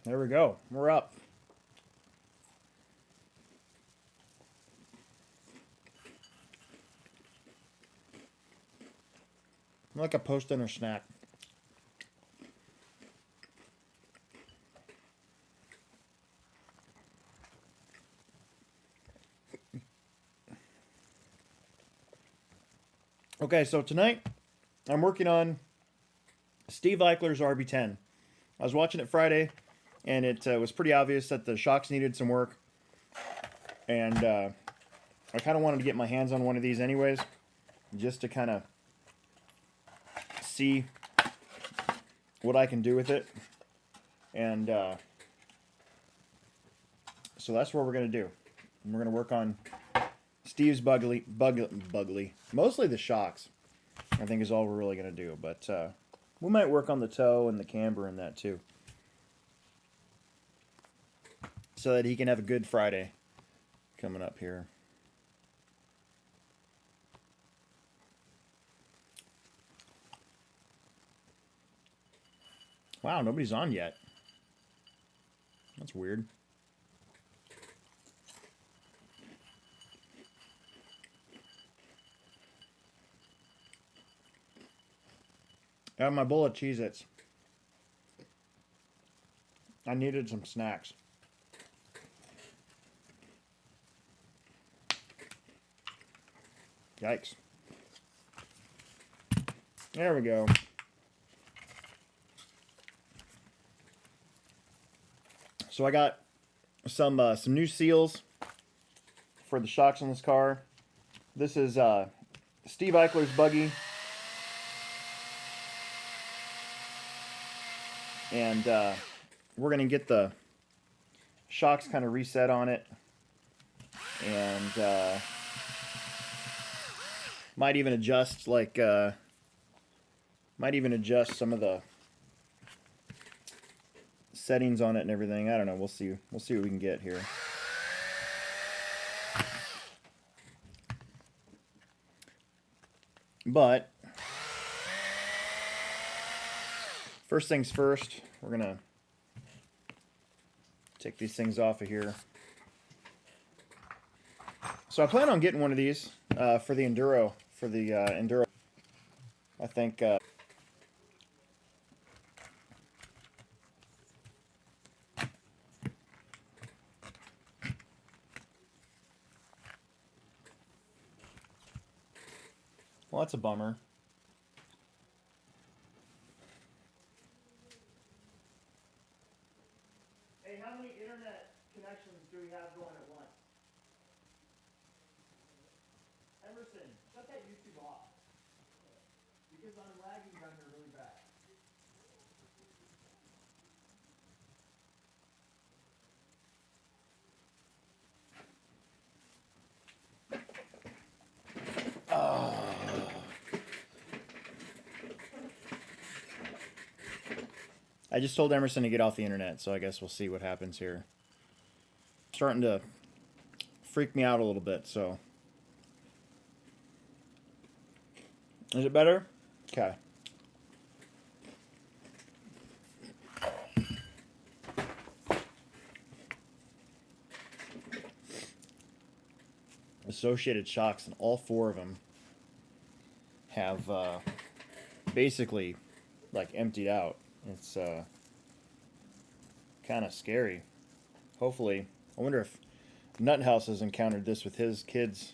There we go. We're up. Like a post-dinner snack. Okay, so tonight I'm working on Steve Eichler's RB10. I was watching it Friday, and it was pretty obvious that the shocks needed some work. And I kind of wanted to get my hands on one of these anyways, just to kind of see what I can do with it. And so that's what we're going to do. And we're going to work on Steve's bugly. Mostly the shocks, I think, is all we're really going to do. But we might work on the toe and the camber and that too, so that he can have a good Friday coming up here. Wow, nobody's on yet. That's weird. I have my bowl of Cheez-Its. I needed some snacks. Yikes. There we go. So I got some new seals for the shocks on this car. This is Steve Eichler's buggy. And we're going to get the shocks kind of reset on it. And might even adjust some of the settings on it and everything. I don't know. We'll see what we can get here. But first things first, we're gonna take these things off of here. So I plan on getting one of these for the Enduro. Enduro, I think. Well, that's a bummer. Hey, how many internet connections do we have going at once? Emerson, shut that YouTube off. Because I'm lagging down here really bad. I just told Emerson to get off the internet, so I guess we'll see what happens here. Starting to freak me out a little bit, so. Is it better? Okay. Associated shocks, and all four of them have basically like emptied out. It's kind of scary. Hopefully, I wonder if Nuthouse has encountered this with his kids'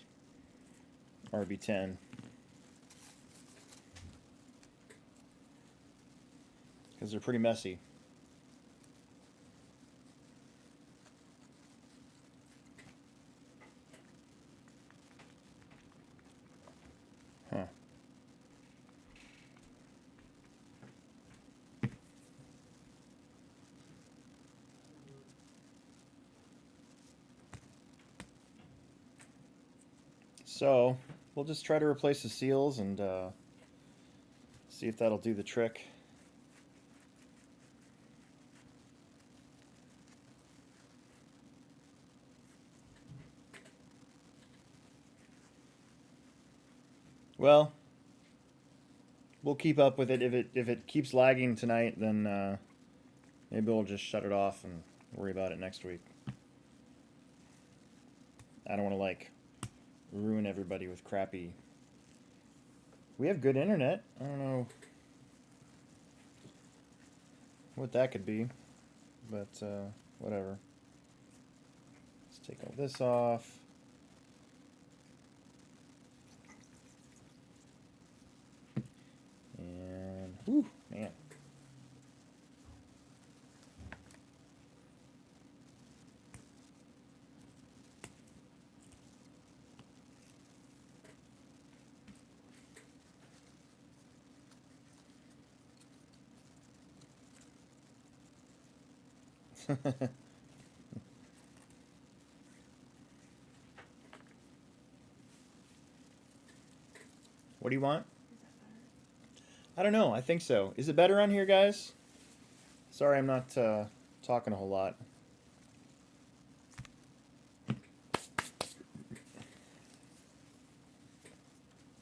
RB10. Because they're pretty messy. Huh. So, we'll just try to replace the seals and see if that'll do the trick. Well, we'll keep up with it. If it keeps lagging tonight, then Maybe we'll just shut it off and worry about it next week. I don't want to, like, ruin everybody with crappy... We have good internet. I don't know what that could be, but whatever. Let's take all this off. And, whew, man. What do you want? I don't know. I think so. Is it better on here, guys? Sorry, I'm not talking a whole lot.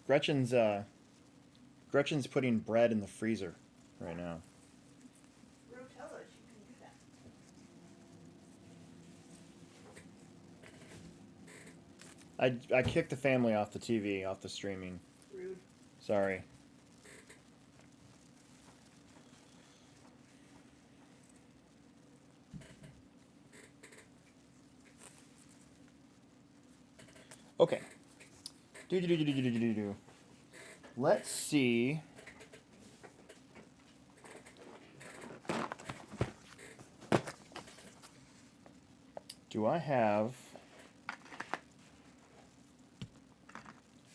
Gretchen's putting bread in the freezer right now. I kicked the family off the TV, off the streaming. Rude. Sorry. Okay. Let's see. Do I have...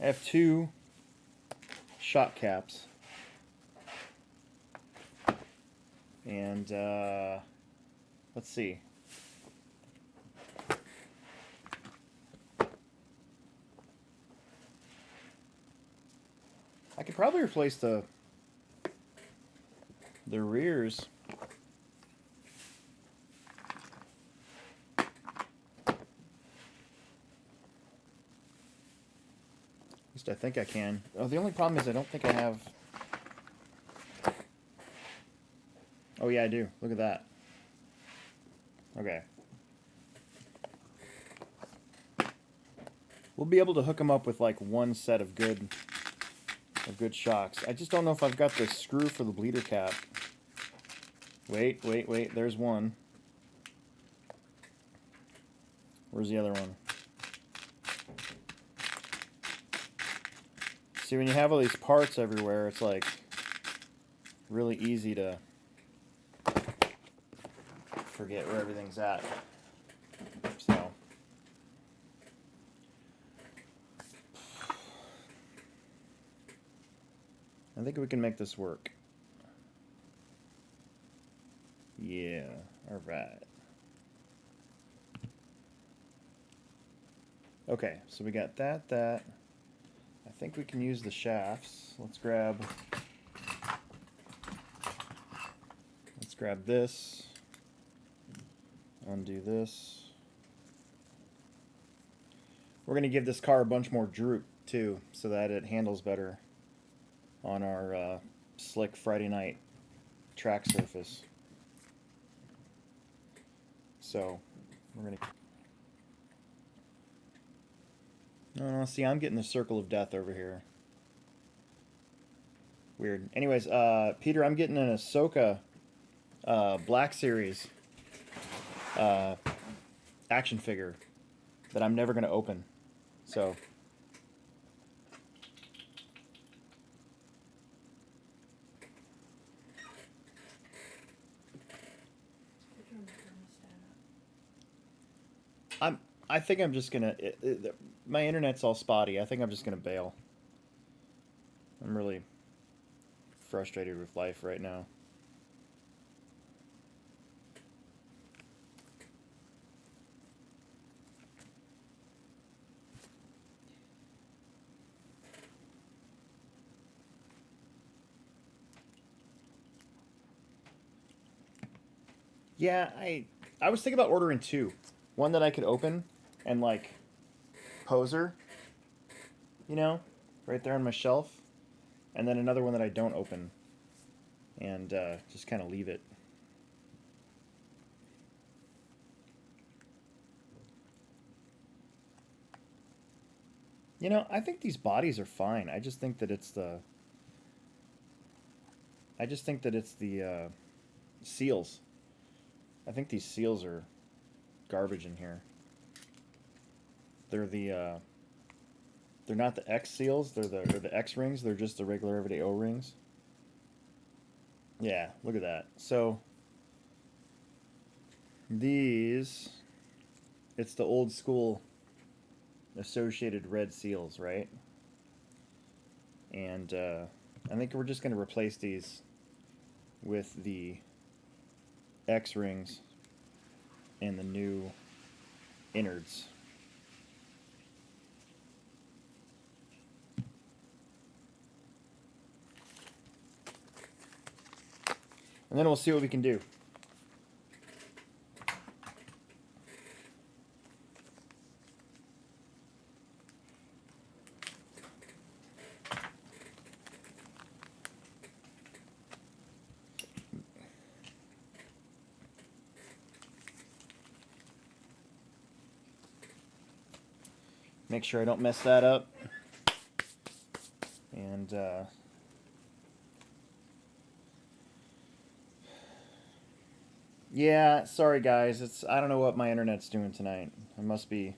I have 2 shot caps. And, let's see. I could probably replace the rears. At least I think I can. Oh, the only problem is I don't think I have... Oh yeah, I do. Look at that. Okay. We'll be able to hook them up with like one set of good shocks. I just don't know if I've got the screw for the bleeder cap. Wait. There's one. Where's the other one? See, when you have all these parts everywhere, it's like really easy to forget where everything's at. So I think we can make this work. Yeah, all right. Okay, so we got that. I think we can use the shafts. Let's grab this. Undo this. We're going to give this car a bunch more droop too, so that it handles better on our slick Friday night track surface. So we're going to... Oh, see, I'm getting the circle of death over here. Weird. Anyways, Peter, I'm getting an Ahsoka Black Series action figure that I'm never going to open. So... I think I'm just gonna... my internet's all spotty. I think I'm just gonna bail. I'm really frustrated with life right now. Yeah, I was thinking about ordering 2. One that I could open and, like, poser, you know, right there on my shelf. And then another one that I don't open and just kind of leave it. You know, I think these bodies are fine. I just think that it's the seals. I think these seals are garbage in here. They're they're not the X seals. They're the X rings. They're just the regular everyday O rings. Yeah, look at that. So these, it's the old school associated red seals, right? And I think we're just going to replace these with the X rings and the new innards. And then we'll see what we can do. Make sure I don't mess that up. And yeah, sorry guys. I don't know what my internet's doing tonight. It must be.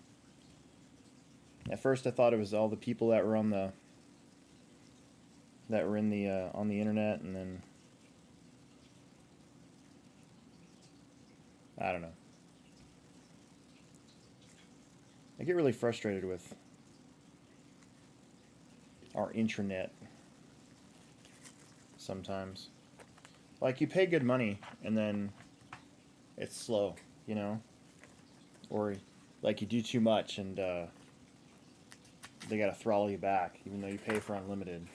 At first I thought it was all the people that were on the on the internet, and then I don't know. I get really frustrated with our intranet sometimes. Like, you pay good money and then it's slow, you know? Or like you do too much and they gotta throttle you back even though you pay for unlimited.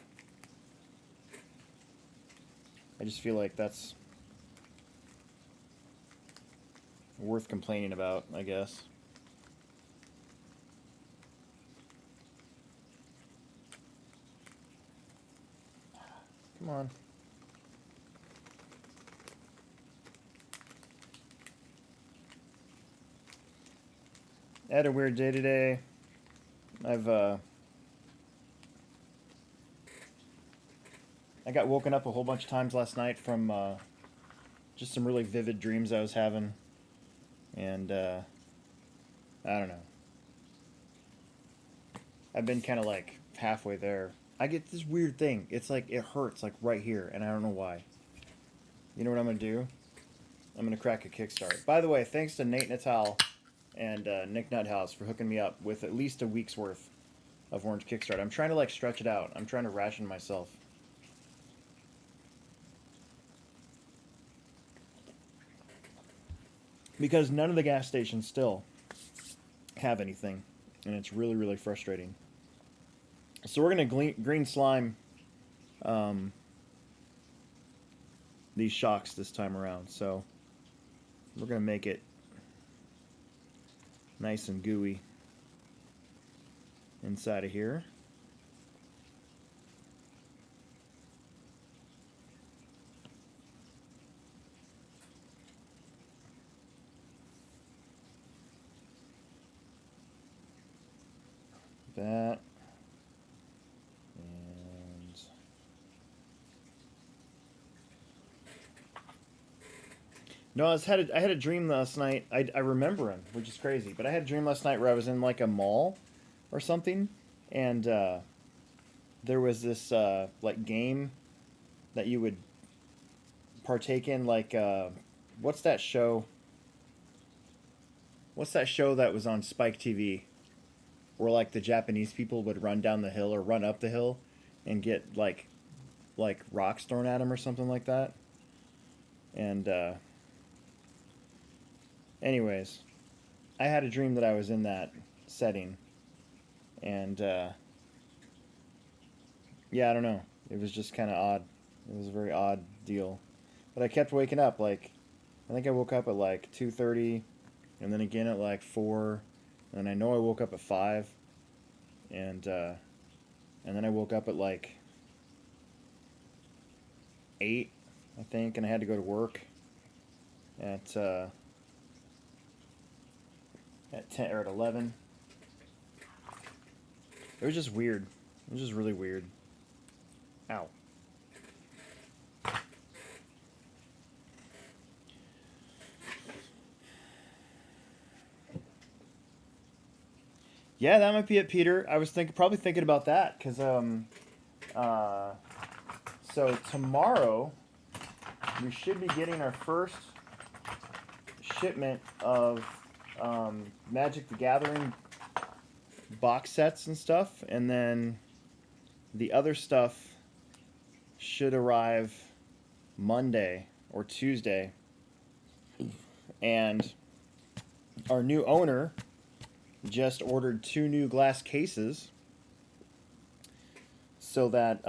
I just feel like that's worth complaining about, I guess. Come on. I had a weird day today. I got woken up a whole bunch of times last night from just some really vivid dreams I was having. And I don't know. I've been kind of like halfway there. I get this weird thing. It's like it hurts like right here, and I don't know why. You know what I'm gonna do? I'm gonna crack a Kickstart. By the way, thanks to Nate Natal and Nick Nuthouse for hooking me up with at least a week's worth of Orange Kickstart. I'm trying to like stretch it out. I'm trying to ration myself. Because none of the gas stations still have anything, and it's really, really frustrating. So we're gonna green slime these shocks this time around. So we're gonna make it nice and gooey inside of here. That. And no, I had a dream last night. I remember him, which is crazy. But I had a dream last night where I was in like a mall or something, and there was this like game that you would partake in. Like what's that show? What's that show that was on Spike TV? Where like the Japanese people would run down the hill or run up the hill and get like rocks thrown at them or something like that. And anyways, I had a dream that I was in that setting, and yeah, I don't know. It was just kind of odd. It was a very odd deal, but I kept waking up. Like, I think I woke up at like 2:30, and then again at like 4. And I know I woke up at 5, and then I woke up at like 8, I think, and I had to go to work at 10 or at 11. It was just weird. It was just really weird. Ow. Yeah, that might be it, Peter. I was probably thinking about that because so tomorrow we should be getting our first shipment of Magic the Gathering box sets and stuff, and then the other stuff should arrive Monday or Tuesday. And our new owner just ordered 2 new glass cases so that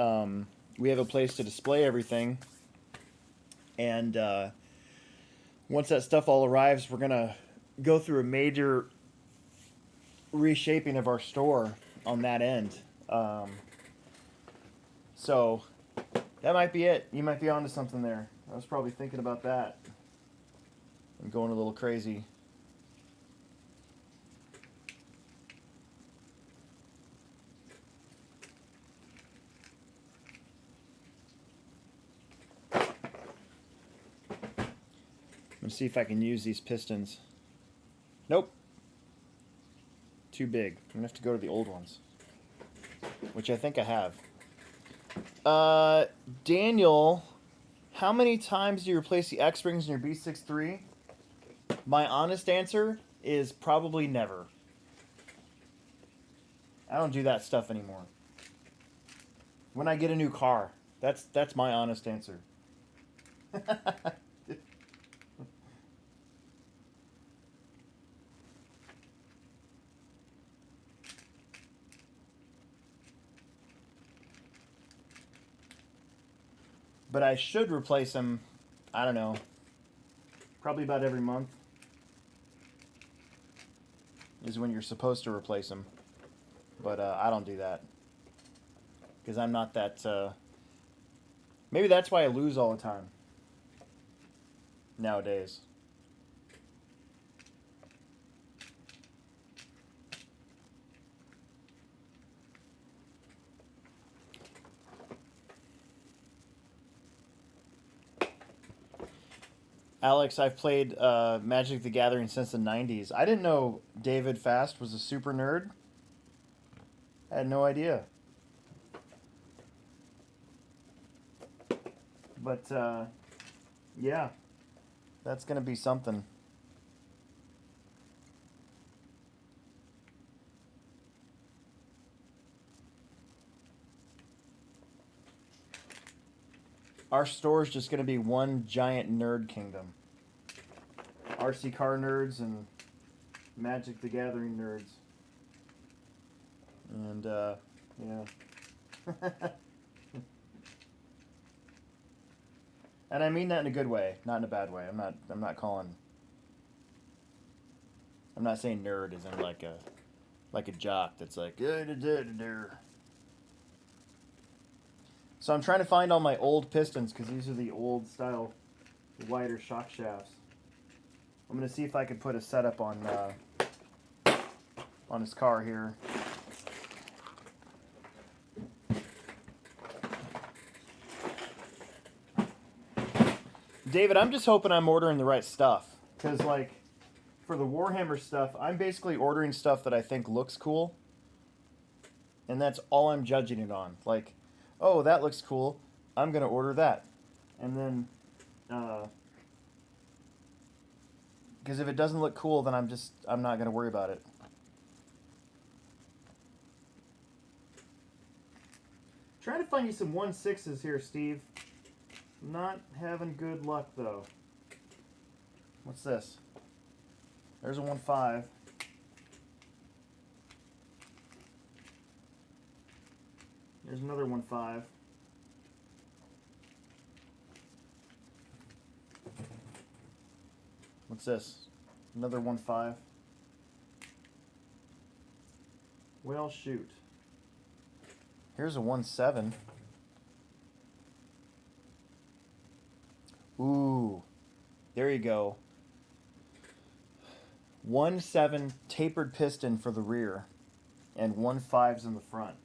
we have a place to display everything. And once that stuff all arrives, we're going to go through a major reshaping of our store on that end. So that might be it. You might be onto something there. I was probably thinking about that. I'm going a little crazy. Let's see if I can use these pistons. Nope. Too big. I'm going to have to go to the old ones. Which I think I have. Daniel, how many times do you replace the X-Springs in your B63? My honest answer is probably never. I don't do that stuff anymore. When I get a new car. That's my honest answer. But I should replace them, I don't know, probably about every month is when you're supposed to replace them. But I don't do that. Because I'm not that... maybe that's why I lose all the time. Nowadays. Alex, I've played Magic the Gathering since the 90s. I didn't know David Fast was a super nerd. I had no idea. But, yeah. That's going to be something. Our store is just going to be one giant nerd kingdom. RC car nerds and Magic the Gathering nerds. And, yeah. And I mean that in a good way, not in a bad way. I'm not saying nerd as in like a jock that's like, So I'm trying to find all my old pistons because these are the old style wider shock shafts. I'm gonna see if I can put a setup on his car here. David, I'm just hoping I'm ordering the right stuff because like for the Warhammer stuff, I'm basically ordering stuff that I think looks cool, and that's all I'm judging it on. Like, oh, that looks cool, I'm gonna order that, and then because if it doesn't look cool, then I'm not gonna worry about it. Trying to find you some 1/6s here, Steve. Not having good luck though. What's this? There's a 1/5. There's another 1/5. What's this? Another 1/5. Well, shoot. Here's a 1/7. Ooh, there you go. 1/7 tapered piston for the rear. and 1.5s in the front.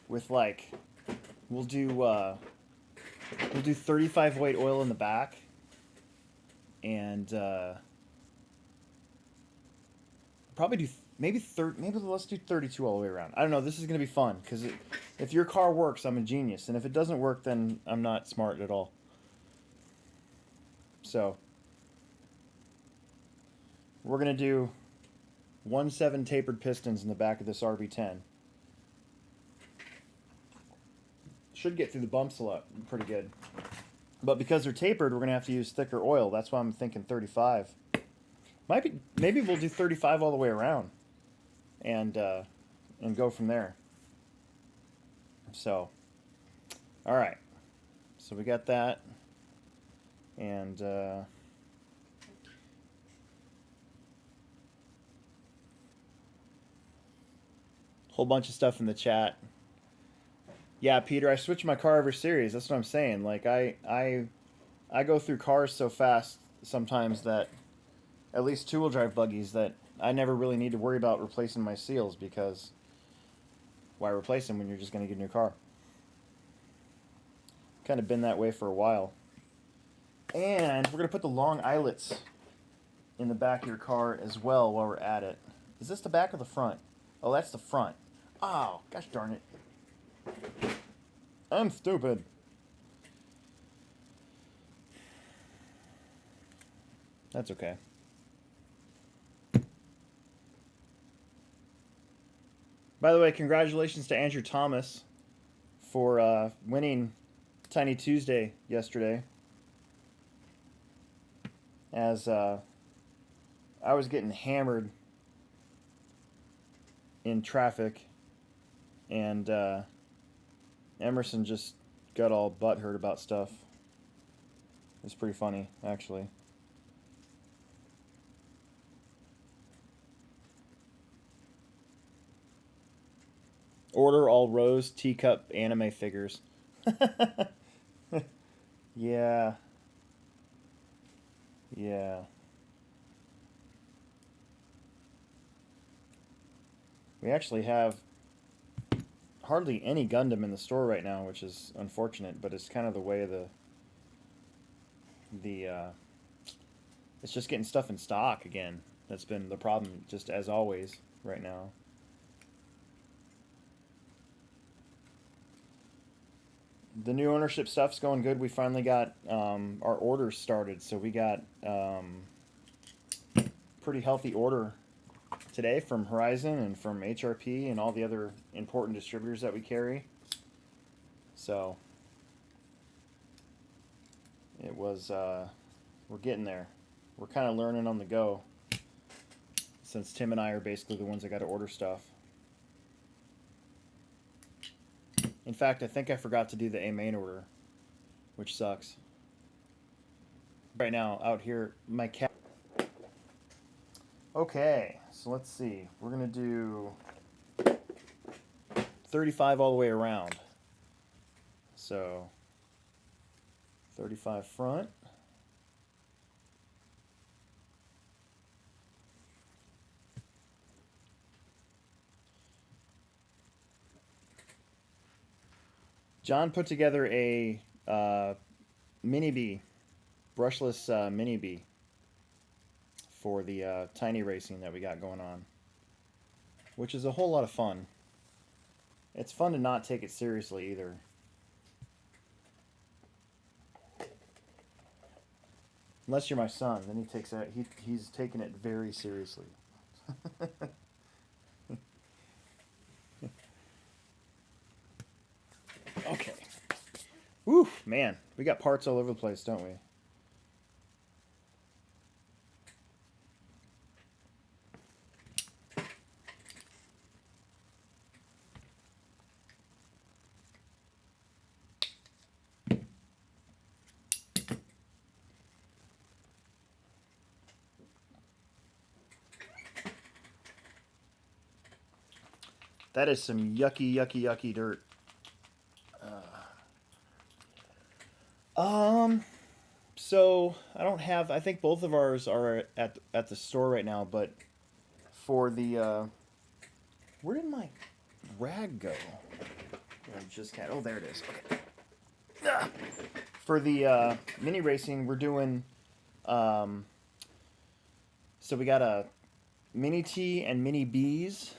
With like, we'll do 35 weight oil in the back, and probably do maybe let's do 32 all the way around. I don't know. This is gonna be fun because if your car works, I'm a genius, and if it doesn't work, then I'm not smart at all. So we're gonna do 1.7 tapered pistons in the back of this RB10. Should get through the bumps a lot, pretty good. But because they're tapered, we're gonna have to use thicker oil. That's why I'm thinking 35. Maybe we'll do 35 all the way around, and go from there. So, all right. So we got that, and whole bunch of stuff in the chat. Yeah, Peter, I switch my car every series. That's what I'm saying. Like I go through cars so fast sometimes that, at least two-wheel drive buggies, that I never really need to worry about replacing my seals, because why replace them when you're just going to get a new car? Kind of been that way for a while. And we're going to put the long eyelets in the back of your car as well while we're at it. Is this the back or the front? Oh, that's the front. Oh, gosh darn it. I'm stupid. That's okay. By the way, congratulations to Andrew Thomas for winning Tiny Tuesday yesterday. As I was getting hammered in traffic, and Emerson just got all butthurt about stuff. It's pretty funny, actually. Order all rose teacup anime figures. Yeah. Yeah. We actually have hardly any Gundam in the store right now, which is unfortunate, but it's kind of the way it's just getting stuff in stock again. That's been the problem, just as always, right now. The new ownership stuff's going good. We finally got our orders started, so we got pretty healthy order today from Horizon and from HRP and all the other important distributors that we carry. So it was we're getting there. We're kind of learning on the go, since Tim and I are basically the ones that got to order stuff. In fact, I think I forgot to do the A main order, which sucks. Right now, out here, my cat. Okay, so let's see. We're going to do 35 all the way around. So, 35 front. John put together a mini bee, brushless mini bee for the tiny racing that we got going on, which is a whole lot of fun. It's fun to not take it seriously either. Unless you're my son, then he takes it. He's taking it very seriously. Okay. Woo, man, we got parts all over the place, don't we? That is some yucky, yucky, yucky dirt. So I don't have. I think both of ours are at the store right now, but for the, where did my rag go? I just had, oh, there it is. Okay. Ah. For the mini racing, we're doing, so we got a mini T and mini Bs,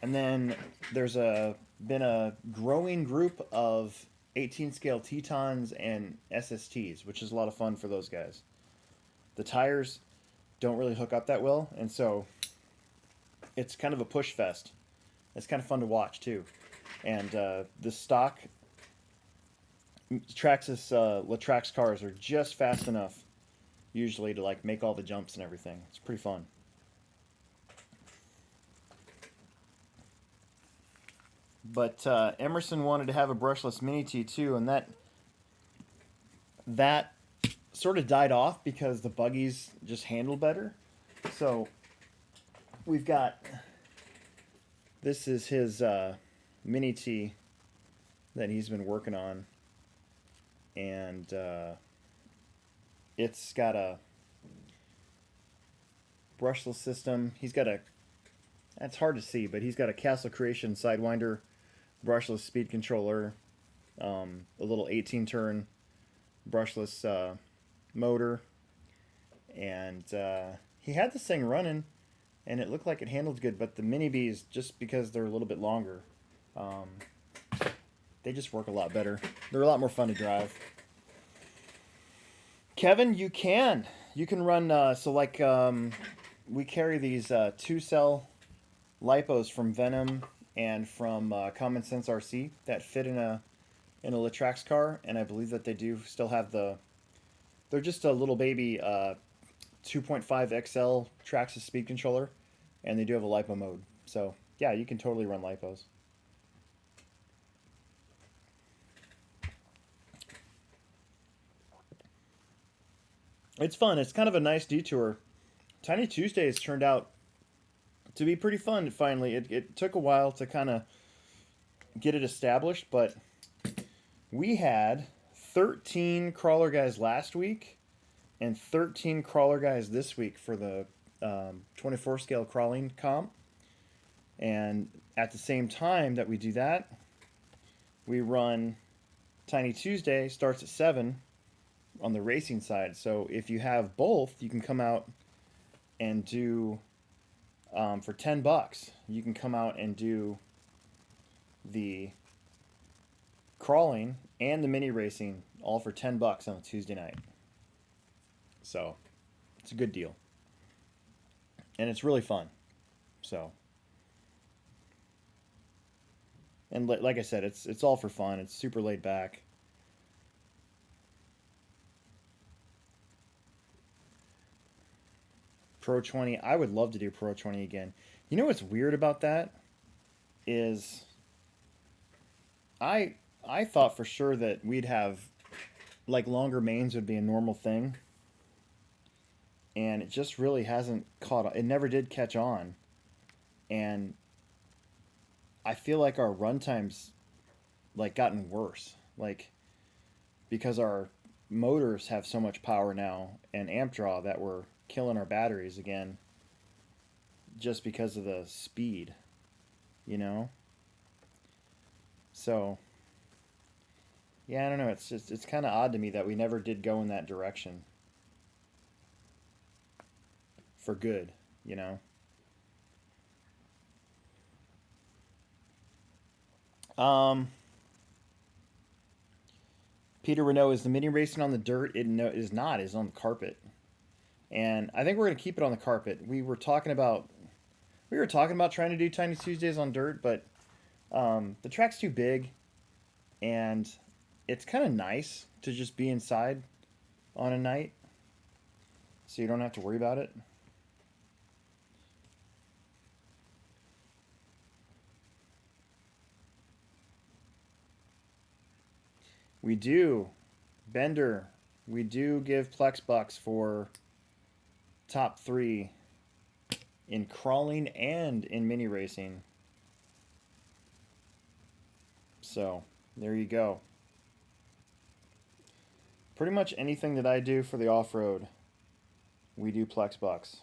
and then there's been a growing group of 18 scale Tetons and SSTs, which is a lot of fun for those guys. The tires don't really hook up that well, and so it's kind of a push fest. It's kind of fun to watch too. And the stock Traxxas Latrax cars are just fast enough usually to like make all the jumps and everything. It's pretty fun. But Emerson wanted to have a brushless Mini T too, and that sort of died off because the buggies just handle better. So we've got, this is his Mini T that he's been working on, and it's got a brushless system. He's got a, that's hard to see, but he's got a Castle Creation Sidewinder brushless speed controller, a little 18-turn brushless motor, and he had this thing running, and it looked like it handled good, but the Mini Bs, just because they're a little bit longer, they just work a lot better. They're a lot more fun to drive. Kevin, you can run, so like we carry these 2-cell lipos from Venom and from Common Sense RC that fit in a Latrax car, and I believe that they do still have they're just a little baby 2.5 XL Traxxas speed controller, and they do have a lipo mode. So yeah, you can totally run lipos. It's fun. It's kind of a nice detour. Tiny Tuesdays turned out to be pretty fun finally. It took a while to kind of get it established, but we had 13 crawler guys last week and 13 crawler guys this week for the 24 scale crawling comp. And at the same time that we do that, we run Tiny Tuesday, starts at 7 on the racing side. So if you have both, you can come out and do, for $10, you can come out and do the crawling and the mini racing all for $10 on a Tuesday night. So it's a good deal, and it's really fun. So, and like I said, it's all for fun. It's super laid back. Pro 20, I would love to do Pro 20 again. You know what's weird about that is I thought for sure that we'd have like longer mains would be a normal thing, and it just really hasn't caught on. It never did catch on, and I feel like our run times like gotten worse, like because our motors have so much power now and amp draw that we're killing our batteries again just because of the speed, you know? So yeah, I don't know, it's kind of odd to me that we never did go in that direction for good, you know? Peter Renault, is the mini racing on the dirt? It is not. It's on the carpet. And I think we're going to keep it on the carpet. We were talking about trying to do Tiny Tuesdays on dirt, but the track's too big, and it's kind of nice to just be inside on a night, so you don't have to worry about it. We do, Bender, we do give Plex bucks for top 3 in crawling and in mini racing. So there you go. Pretty much anything that I do for the off-road, we do Plex bucks.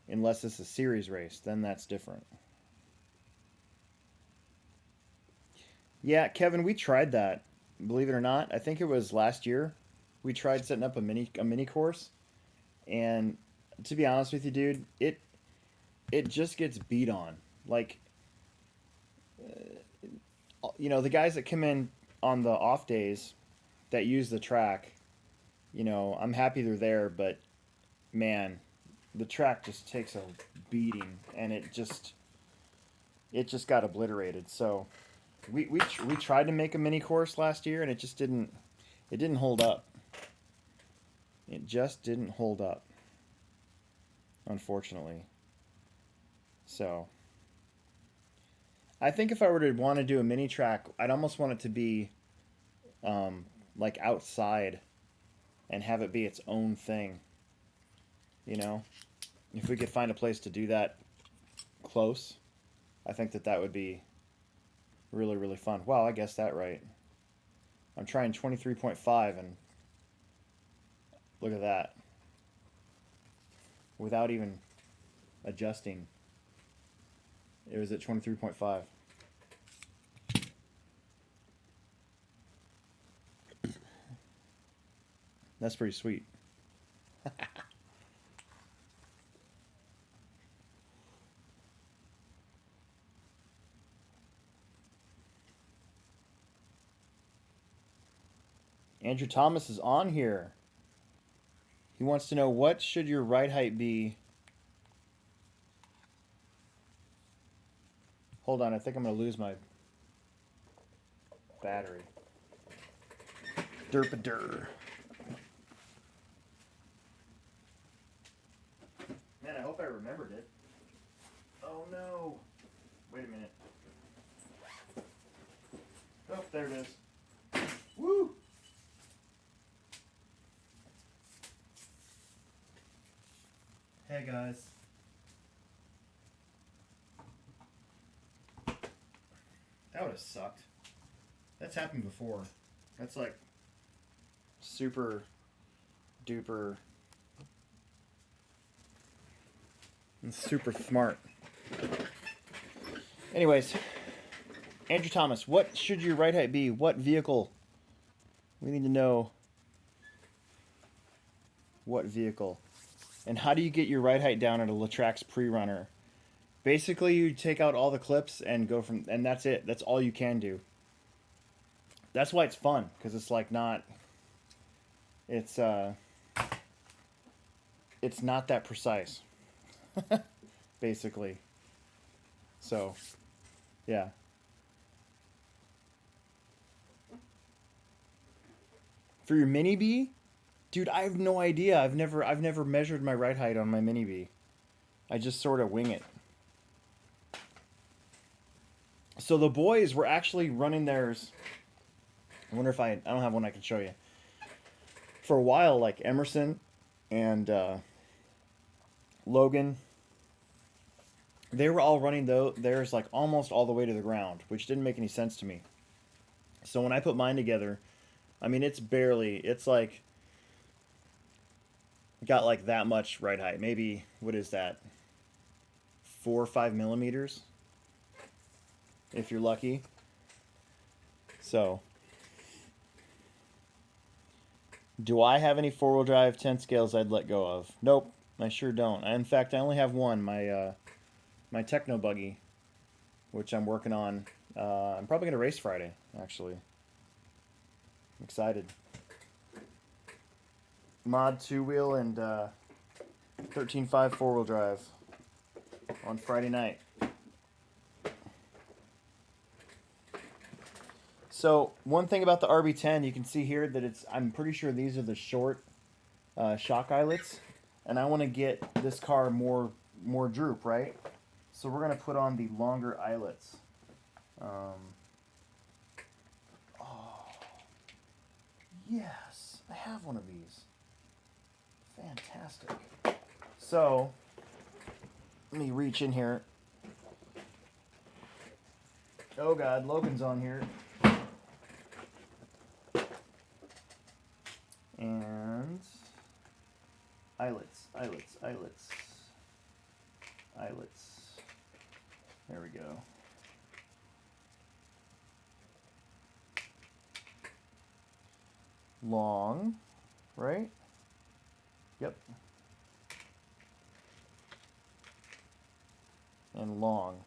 unless it's a series race, then that's different. Yeah, Kevin, we tried that. Believe it or not, I think it was last year. We tried setting up a mini course, and to be honest with you, dude, it just gets beat on. Like, the guys that come in on the off days that use the track, I'm happy they're there, but man, the track just takes a beating, and it just got obliterated. So we tried to make a mini course last year, and it didn't hold up. It just didn't hold up, unfortunately. So I think if I were to want to do a mini track, I'd almost want it to be like outside and have it be its own thing. If we could find a place to do that close, I think that would be really, really fun. Wow, I guessed that right. I'm trying 23.5, and look at that. Without even adjusting, it was at 23.5. That's pretty sweet. Andrew Thomas is on here. He wants to know, what should your ride height be? Hold on, I think I'm going to lose my battery. Derp-a-dur. Man, I hope I remembered it. Oh no. Wait a minute. Oh, there it is. Woo! Hey guys. That would have sucked. That's happened before. That's like super duper and super smart. Anyways, Andrew Thomas, what should your ride height be? What vehicle? We need to know what vehicle. And how do you get your ride height down at a Latrax pre-runner? Basically, you take out all the clips and go from, and that's it. That's all you can do. That's why it's fun, because it's like not, it's not that precise, basically. So, yeah. For your Mini B, dude, I have no idea. I've never measured my ride height on my Mini B. I just sort of wing it. So the boys were actually running theirs. I wonder if I don't have one I can show you. For a while, like Emerson and Logan, they were all running theirs like almost all the way to the ground, which didn't make any sense to me. So when I put mine together, I mean, it's like got like that much ride height. Maybe, what is that? 4 or 5 millimeters, if you're lucky. So, do I have any 4-wheel drive 10 scales I'd let go of? Nope, I sure don't. In fact, I only have one, my Techno Buggy, which I'm working on. I'm probably going to race Friday, actually. I'm excited. Mod 2-wheel and 13.5 4-wheel drive on Friday night. So one thing about the RB10, you can see here that I'm pretty sure these are the short shock eyelets, and I want to get this car more droop, right? So we're going to put on the longer eyelets. Oh, yes, I have one of these. Fantastic. So let me reach in here. Oh God, Logan's on here. And eyelets. eyelets. There we go. Long, right? Yep. And long.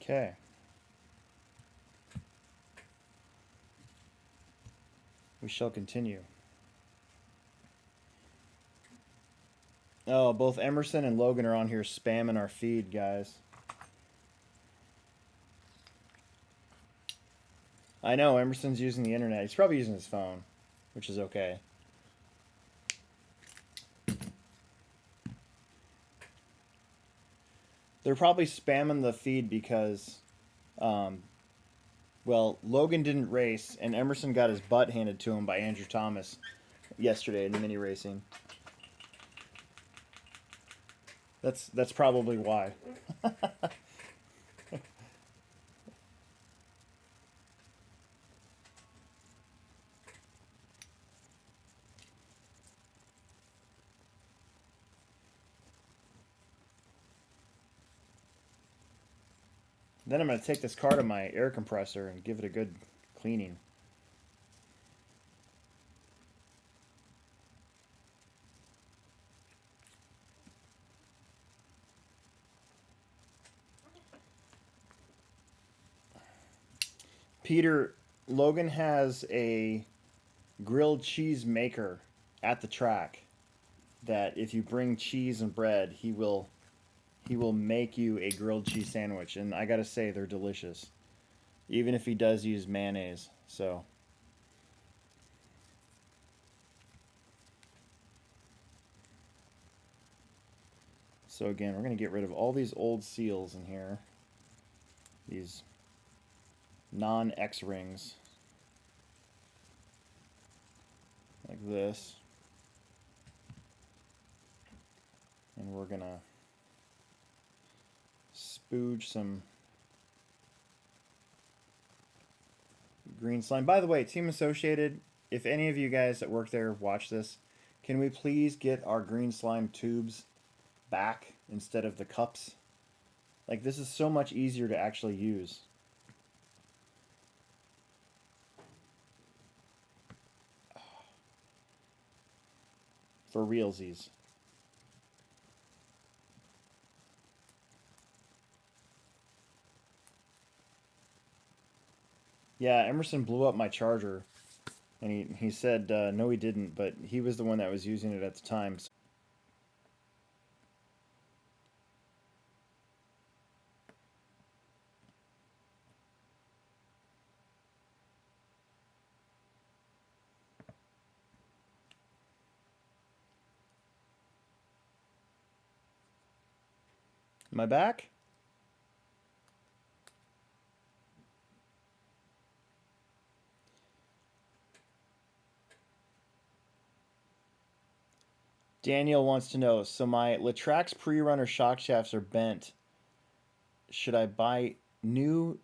Okay. We shall continue. Oh, both Emerson and Logan are on here spamming our feed, guys. I know, Emerson's using the internet. He's probably using his phone, which is okay. They're probably spamming the feed because, well, Logan didn't race, and Emerson got his butt handed to him by Andrew Thomas yesterday in the mini racing. That's probably why. Then I'm going to take this car to my air compressor and give it a good cleaning. Peter, Logan has a grilled cheese maker at the track that if you bring cheese and bread, he will make you a grilled cheese sandwich, and I gotta say they're delicious, even if he does use mayonnaise. So again, we're gonna get rid of all these old seals in here, these non-X rings, like this, and we're gonna spooge some green slime. By the way, Team Associated, if any of you guys that work there watch this, can we please get our green slime tubes back instead of the cups? Like, this is so much easier to actually use. For realsies. Yeah, Emerson blew up my charger, and he said no he didn't, but he was the one that was using it at the time. So. Am I back? Daniel wants to know, so my Latrax pre-runner shock shafts are bent. Should I buy new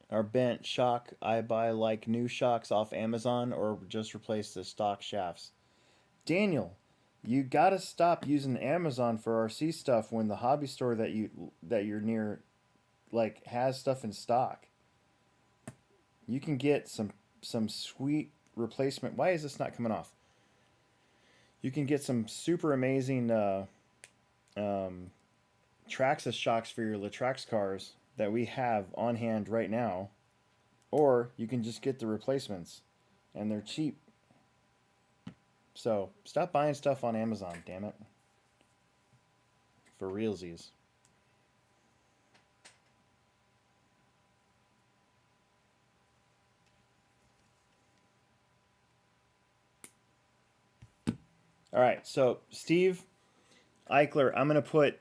or bent shock? I buy like new shocks off Amazon or just replace the stock shafts? Daniel, you gotta stop using Amazon for RC stuff when the hobby store that you're near like has stuff in stock. You can get some sweet replacement. Why is this not coming off? You can get some super amazing Traxxas shocks for your Latrax cars that we have on hand right now, or you can just get the replacements, and they're cheap. So stop buying stuff on Amazon, damn it. For realsies. All right, so Steve Eichler, I'm going to put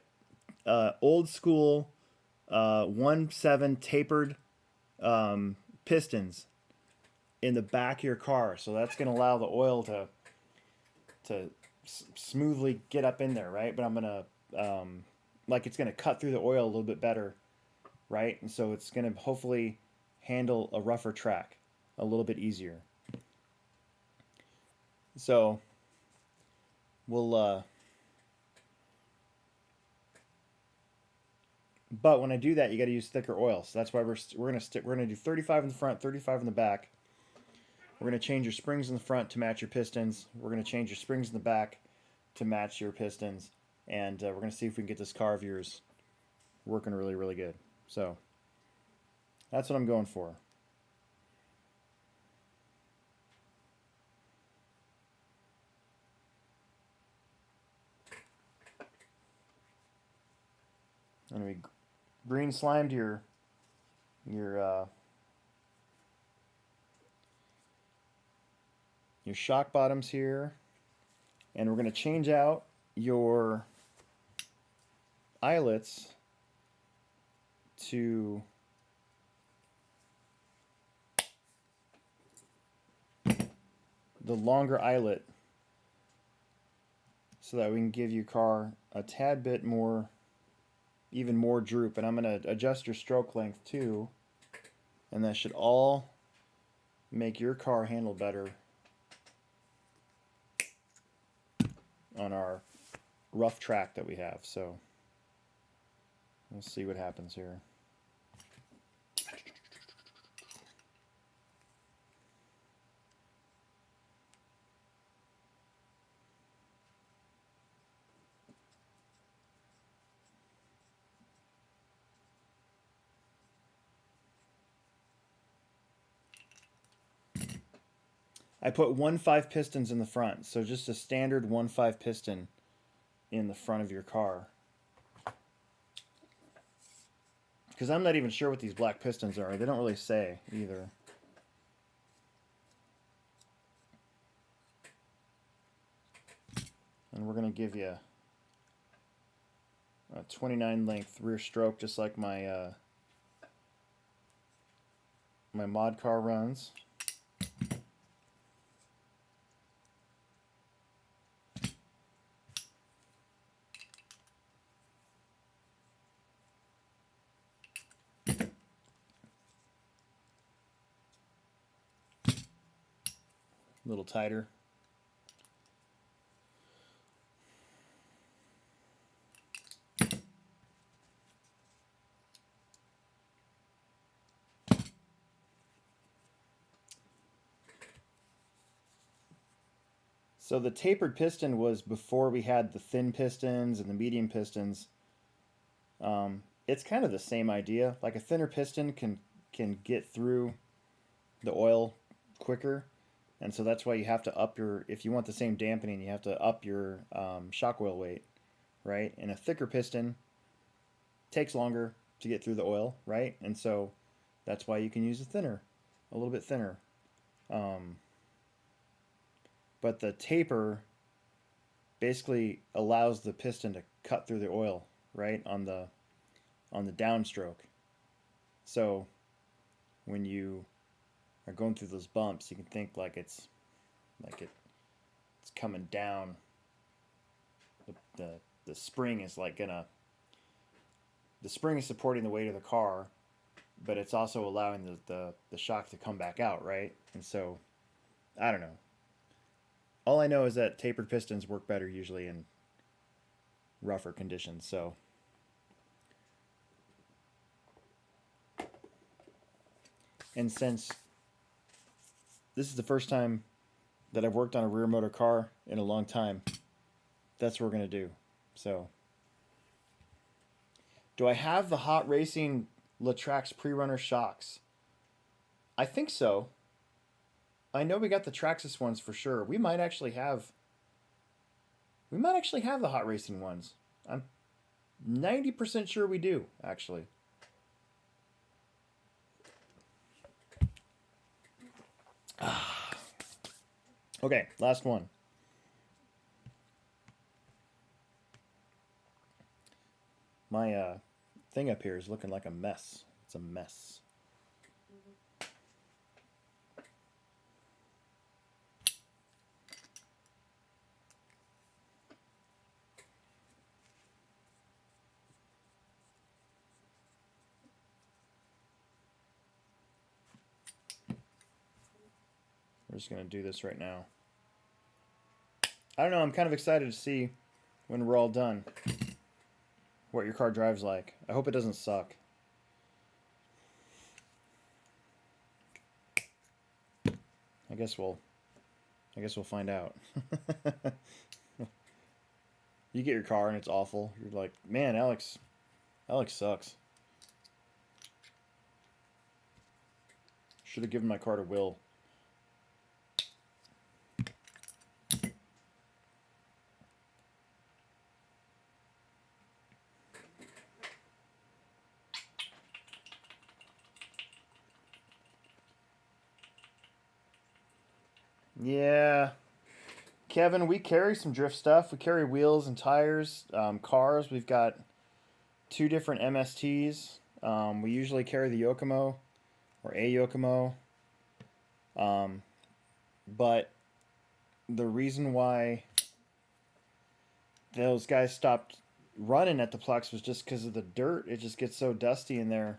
old school 1.7 tapered pistons in the back of your car. So that's going to allow the oil to smoothly get up in there, right? But I'm going to, like it's going to cut through the oil a little bit better, right? And so it's going to hopefully handle a rougher track a little bit easier. So we'll but when I do that, you got to use thicker oil. So that's why we're gonna do 35 in the front, 35 in the back. We're gonna change your springs in the front to match your pistons. We're gonna change your springs in the back to match your pistons, and we're gonna see if we can get this car of yours working really, really good. So that's what I'm going for. And we green slimed your shock bottoms here, and we're going to change out your eyelets to the longer eyelet so that we can give your car a tad bit more, even more droop. And I'm going to adjust your stroke length too, and that should all make your car handle better on our rough track that we have. So we'll see what happens here. I put 1.5 pistons in the front, so just a standard 1.5 piston in the front of your car. Because I'm not even sure what these black pistons are. They don't really say either. And we're going to give you a 29 length rear stroke, just like my my mod car runs. A little tighter. So the tapered piston was before we had the thin pistons and the medium pistons. It's kind of the same idea. Like a thinner piston can get through the oil quicker, and so that's why you have to up your, if you want the same dampening, you have to up your shock oil weight, right? And a thicker piston takes longer to get through the oil, right? And so that's why you can use a little bit thinner. But the taper basically allows the piston to cut through the oil, right, on the downstroke. So when you are going through those bumps, you can think like it's coming down. The spring is like the spring is supporting the weight of the car, but it's also allowing the shock to come back out, right? And so I don't know. All I know is that tapered pistons work better usually in rougher conditions. So and since this is the first time that I've worked on a rear motor car in a long time, that's what we're going to do. So do I have the Hot Racing Latrax pre-runner shocks? I think so. I know we got the Traxxas ones for sure. We might actually have the Hot Racing ones. I'm 90% sure we do, actually. Okay, last one. My thing up here is looking like a mess. It's a mess. We're just going to do this right now. I don't know, I'm kind of excited to see when we're all done what your car drives like. I hope it doesn't suck. I guess we'll find out. You get your car and it's awful. You're like, man, Alex sucks. Should have given my car to Will. Yeah. Kevin, we carry some drift stuff. We carry wheels and tires, cars. We've got 2 different MSTs. We usually carry the Yokomo or a Yokomo. But the reason why those guys stopped running at the Plex was just because of the dirt. It just gets so dusty in there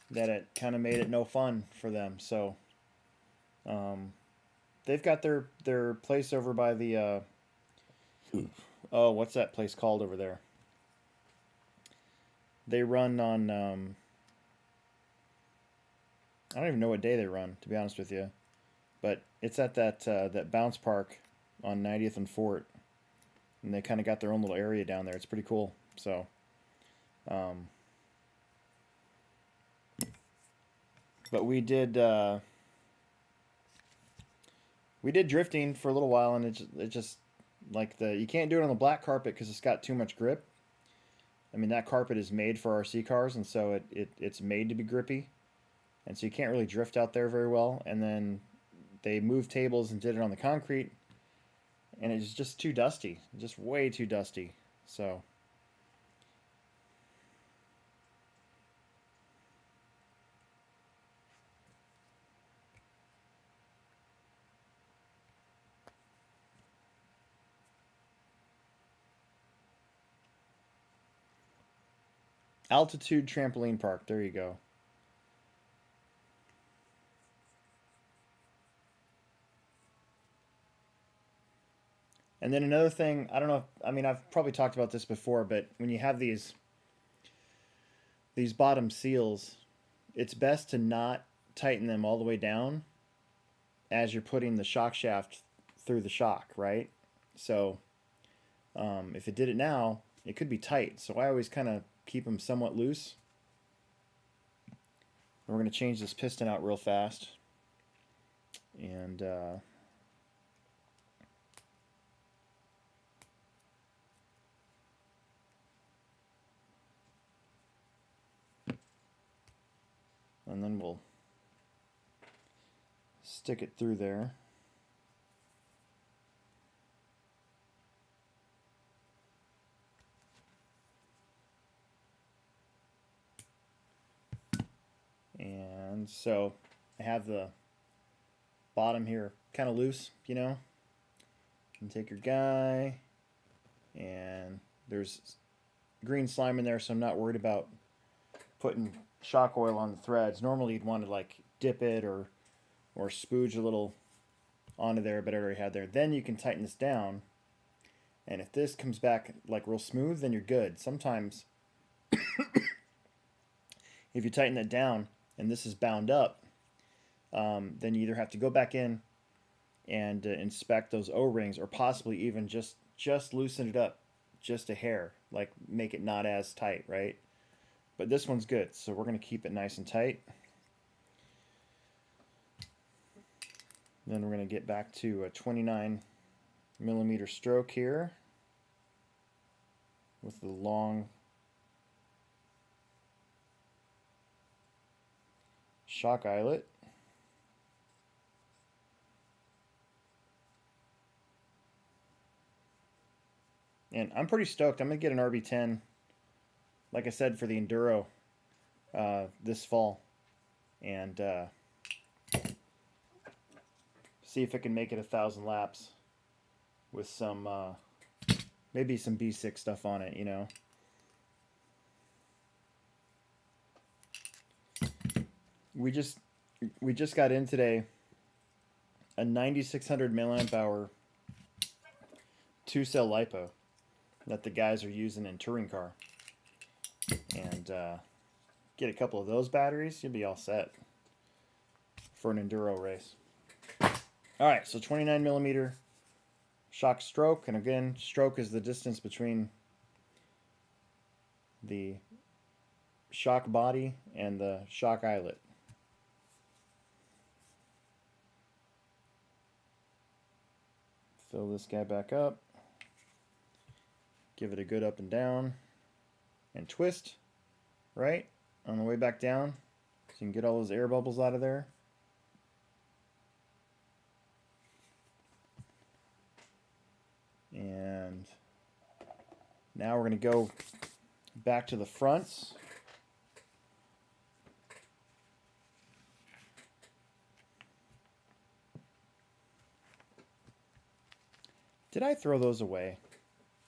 that it kind of made it no fun for them. So they've got their place over by the oh, what's that place called over there? They run on I don't even know what day they run, to be honest with you, but it's at that bounce park on 90th and Fort, and they kind of got their own little area down there. It's pretty cool. So but we did drifting for a little while, and it just like you can't do it on the black carpet because it's got too much grip. I mean, that carpet is made for RC cars, and so it's made to be grippy, and so you can't really drift out there very well. And then they moved tables and did it on the concrete, and it's just too dusty, just way too dusty. So Altitude Trampoline Park, there you go. And then another thing, I don't know, I mean, I've probably talked about this before, but when you have these bottom seals, it's best to not tighten them all the way down as you're putting the shock shaft through the shock, right? So if it did it now, it could be tight. So I always kind of keep them somewhat loose. We're going to change this piston out real fast. And then we'll stick it through there. And so I have the bottom here kind of loose, you know. You can take your guy, and there's green slime in there, so I'm not worried about putting shock oil on the threads. Normally you'd want to like dip it or spooge a little onto there, but I already had there. Then you can tighten this down, and if this comes back like real smooth, then you're good. Sometimes if you tighten that down and this is bound up, then you either have to go back in and inspect those O-rings, or possibly even just loosen it up just a hair, like make it not as tight, right? But this one's good, so we're going to keep it nice and tight. Then we're going to get back to a 29mm stroke here with the long shock eyelet. And I'm pretty stoked. I'm going to get an RB10, like I said, for the Enduro this fall. And see if it can make it 1,000 laps with some, maybe some B6 stuff on it, you know. We just got in today a 9600 milliamp hour 2-cell LiPo that the guys are using in touring car. And get a couple of those batteries, you'll be all set for an enduro race. All right, so 29 millimeter shock stroke, and again, stroke is the distance between the shock body and the shock eyelet. Fill this guy back up. Give it a good up and down. And twist, right? On the way back down. So you can get all those air bubbles out of there. And now we're going to go back to the fronts. Did I throw those away?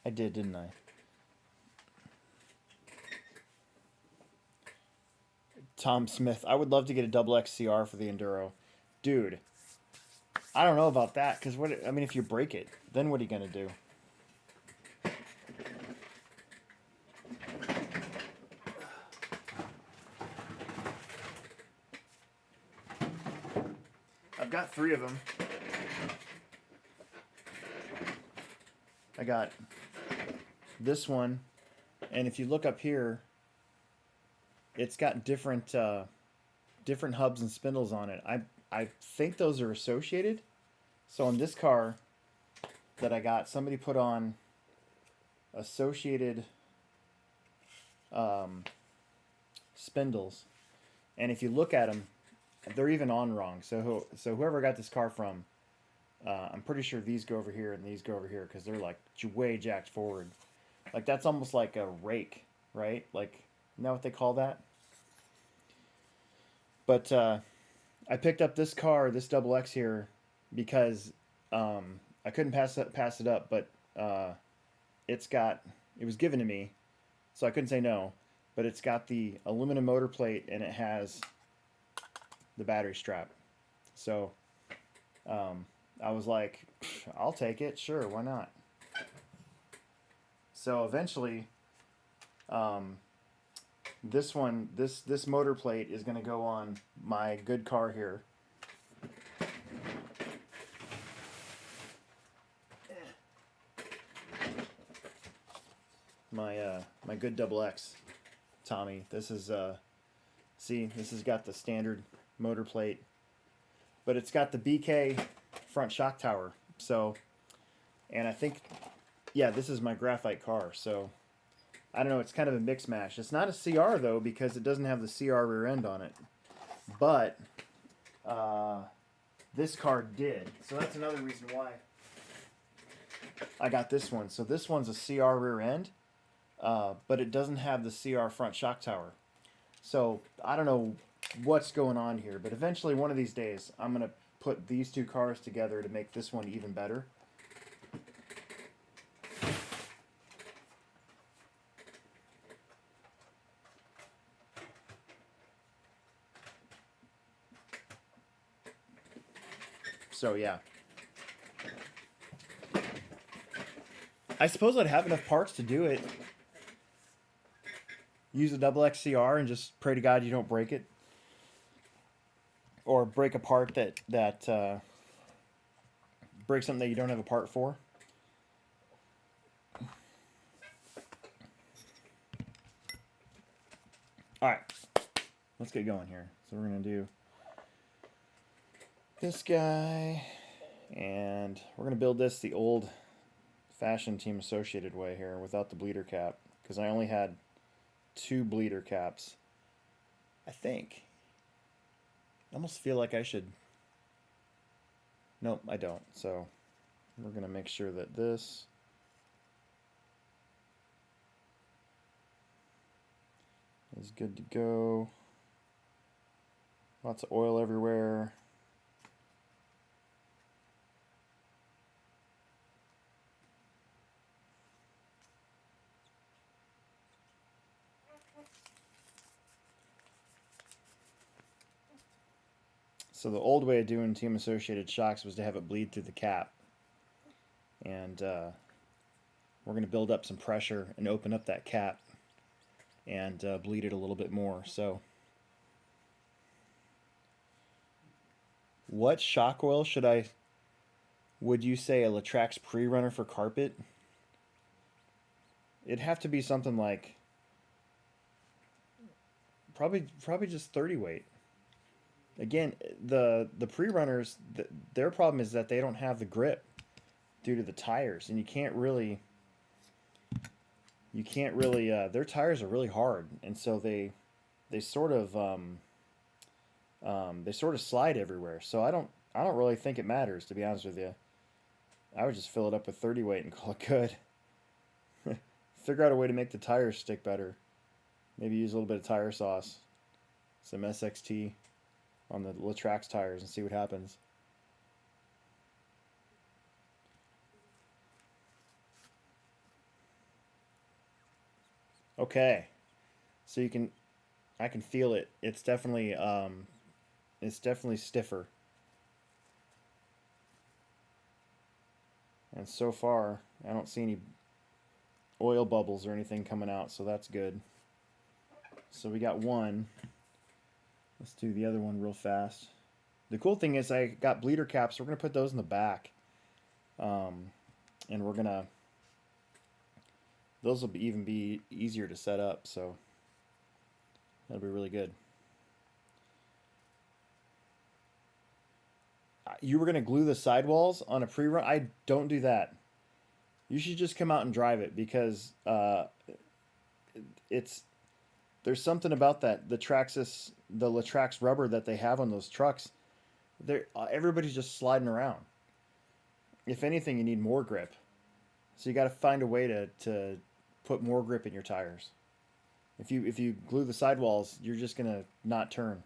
I did, didn't I? Tom Smith. I would love to get a double XCR for the Enduro. Dude, I don't know about that, because I mean, if you break it, then what are you going to do? I've got 3 of them. I got this one, and if you look up here, it's got different different hubs and spindles on it. I think those are associated. So on this car that I got, somebody put on associated spindles, and if you look at them, they're even on wrong. So whoever got this car from, I'm pretty sure these go over here and these go over here, because they're like way jacked forward. Like that's almost like a rake, right? Like, you know what they call that? But I picked up this car, this double X here, because I couldn't pass it up, but it was given to me, so I couldn't say no. But it's got the aluminum motor plate, and it has the battery strap. So I was like, I'll take it, sure, why not? So eventually, this motor plate is going to go on my good car here. My good double X, Tommy. This is see, this has got the standard motor plate, but it's got the BK front shock tower. So, and I think, yeah, this is my graphite car. So I don't know, it's kind of a mix mash. It's not a CR though, because it doesn't have the CR rear end on it, but this car did. So that's another reason why I got this one. So this one's a CR rear end, but it doesn't have the CR front shock tower. So I don't know what's going on here, but eventually one of these days I'm going to put these 2 cars together to make this one even better. So yeah, I suppose I'd have enough parts to do it. Use a double XCR and just pray to God you don't break it, or break a part that break something that you don't have a part for. All right, let's get going here. So we're gonna do this guy, and we're going to build this the old-fashioned Team Associated way here, without the bleeder cap, because I only had 2 bleeder caps, I think. I almost feel like I should... Nope, I don't. So we're going to make sure that this is good to go. Lots of oil everywhere. So the old way of doing team associated shocks was to have it bleed through the cap. And we're going to build up some pressure and open up that cap and bleed it a little bit more. So what shock oil would you say a Latrax pre-runner for carpet? It'd have to be something like probably just 30 weight. Again, the pre-runners, their problem is that they don't have the grip due to the tires, and you can't really their tires are really hard, and so they sort of slide everywhere. So I don't really think it matters, to be honest with you. I would just fill it up with 30 weight and call it good. Figure out a way to make the tires stick better. Maybe use a little bit of tire sauce, some SXT on the Latrax tires, and see what happens. Okay, so I can feel it. It's definitely stiffer. And so far, I don't see any oil bubbles or anything coming out, so that's good. So we got one. Let's do the other one real fast. The cool thing is I got bleeder caps. So we're going to put those in the back. And we're going to... Those will even be easier to set up, so that'll be really good. You were going to glue the sidewalls on a pre-run? I don't do that. You should just come out and drive it, because there's something about that the Latrax rubber that they have on those trucks. Everybody's just sliding around. If anything, you need more grip. So you got to find a way to put more grip in your tires. If you glue the sidewalls, you're just gonna not turn.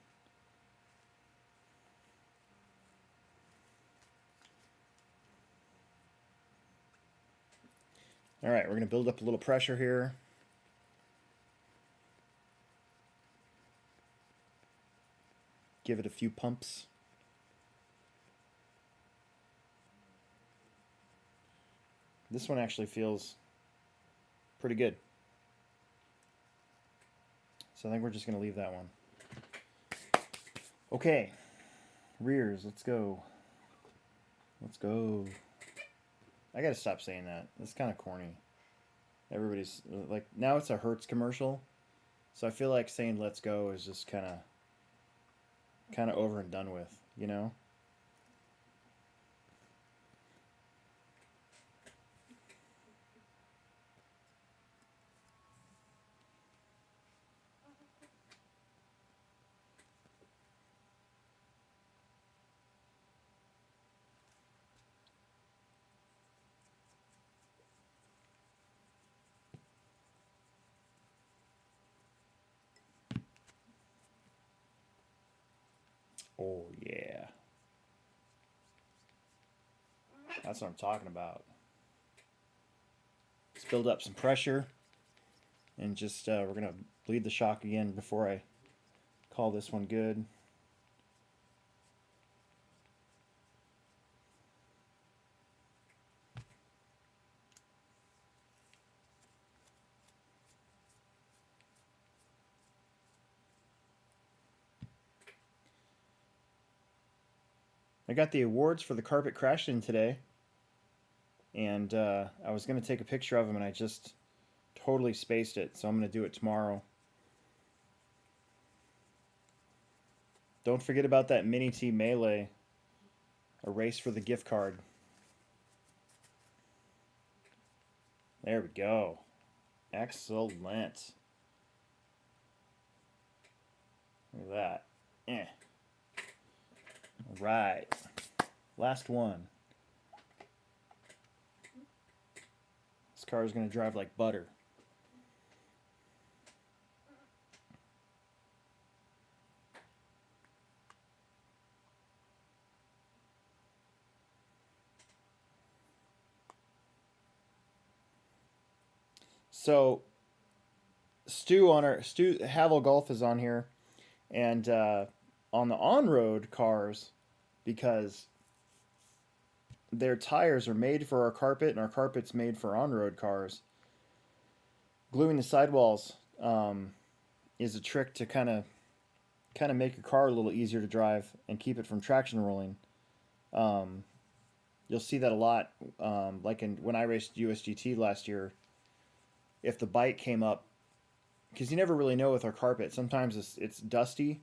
All right, we're gonna build up a little pressure here. Give it a few pumps. This one actually feels pretty good. So I think we're just going to leave that one. Okay. Rears, let's go. Let's go. I got to stop saying that. It's kind of corny. Everybody's like, now it's a Hertz commercial. So I feel like saying let's go is just kind of over and done with, you know? Oh, yeah. That's what I'm talking about. Let's build up some pressure. And just, we're going to bleed the shock again before I call this one good. I got the awards for the carpet crashed in today, and I was going to take a picture of them, and I just totally spaced it, so I'm going to do it tomorrow. Don't forget about that Mini T Melee, a race for the gift card. There we go. Excellent. Look at that. All right. Last one. This car is going to drive like butter. So Stu Havel Golf is on here, and on the on-road cars, because their tires are made for our carpet and our carpet's made for on-road cars, gluing the sidewalls is a trick to kind of make your car a little easier to drive and keep it from traction rolling. Um, you'll see that a lot, like when I raced USGT last year. If the bike came up, because you never really know with our carpet. Sometimes it's dusty,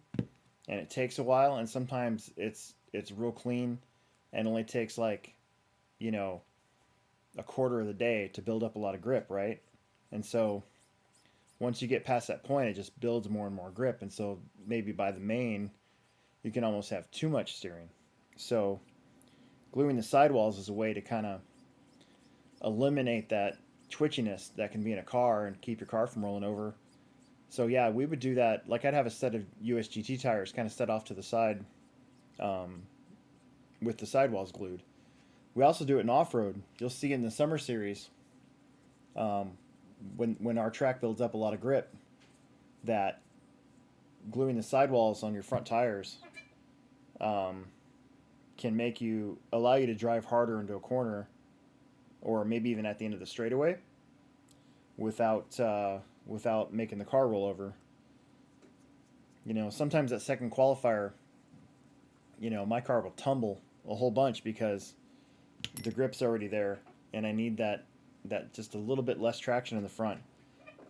and it takes a while, and sometimes it's real clean, and only takes like, you know, a quarter of the day to build up a lot of grip, right? And so once you get past that point, it just builds more and more grip, and so maybe by the main, you can almost have too much steering. So gluing the sidewalls is a way to kind of eliminate that twitchiness that can be in a car and keep your car from rolling over. So yeah, we would do that. Like I'd have a set of USGT tires kind of set off to the side, um, with the sidewalls glued. We also do it in off-road. You'll see in the summer series, um, when our track builds up a lot of grip, that gluing the sidewalls on your front tires um, can allow you to drive harder into a corner, or maybe even at the end of the straightaway, without making the car roll over. You know, sometimes that second qualifier, you know, my car will tumble a whole bunch because the grip's already there, and I need that just a little bit less traction in the front.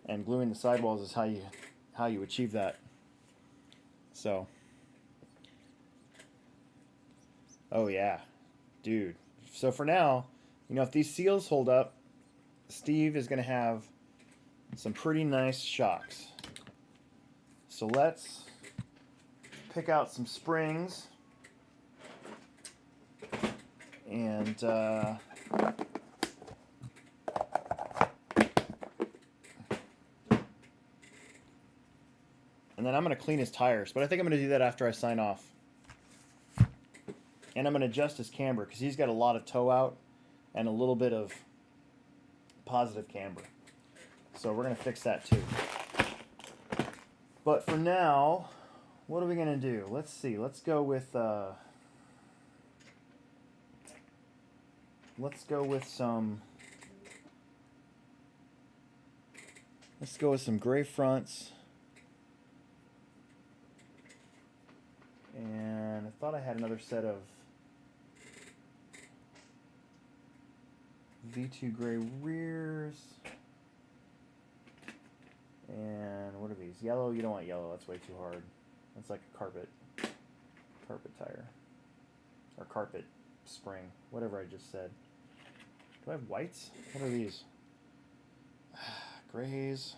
And gluing the sidewalls is how you achieve that. So, oh yeah, dude. So for now, you know, if these seals hold up, Steve is going to have some pretty nice shocks. So let's pick out some springs and then I'm going to clean his tires, but I think I'm going to do that after I sign off. And I'm going to adjust his camber because he's got a lot of toe out and a little bit of positive camber. So we're going to fix that too. But for now, what are we going to do? Let's see. Let's go with some gray fronts. And I thought I had another set of V2 gray rears. And what are these? Yellow? You don't want yellow. That's way too hard. That's like a carpet tire. Or carpet spring. Whatever I just said. Do I have whites? What are these? Grays.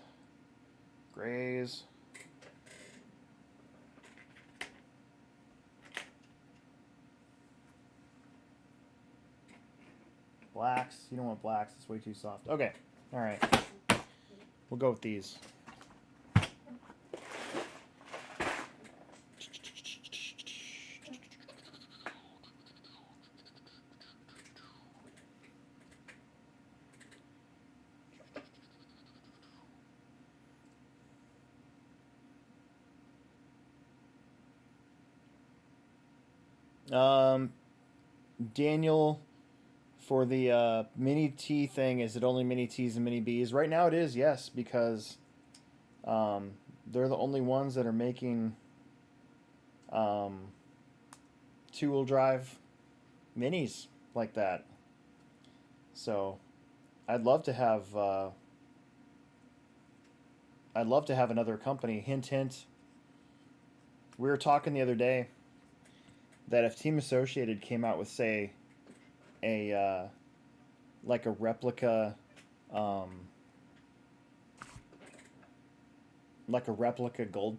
Grays. Blacks. You don't want blacks. It's way too soft. Okay. All right. We'll go with these. Daniel, for the mini T thing, is it only mini T's and mini B's? Right now it is, yes, because they're the only ones that are making two-wheel drive minis like that. So I'd love to have another company. Hint, hint. We were talking the other day that if Team Associated came out with, say, a like a replica, gold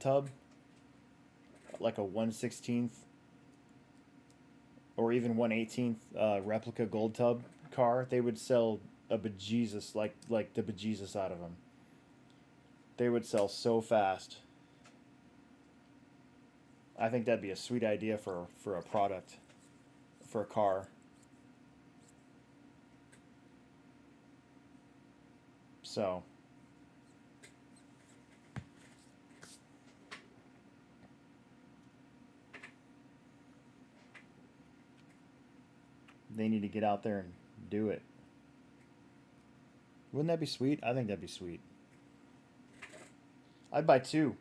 tub, like a 1/16 or even 1/18 replica gold tub car, they would sell a bejesus, like the bejesus out of them. They would sell so fast. I think that'd be a sweet idea for a product, for a car. So they need to get out there and do it. Wouldn't that be sweet? I think that'd be sweet. I'd buy two.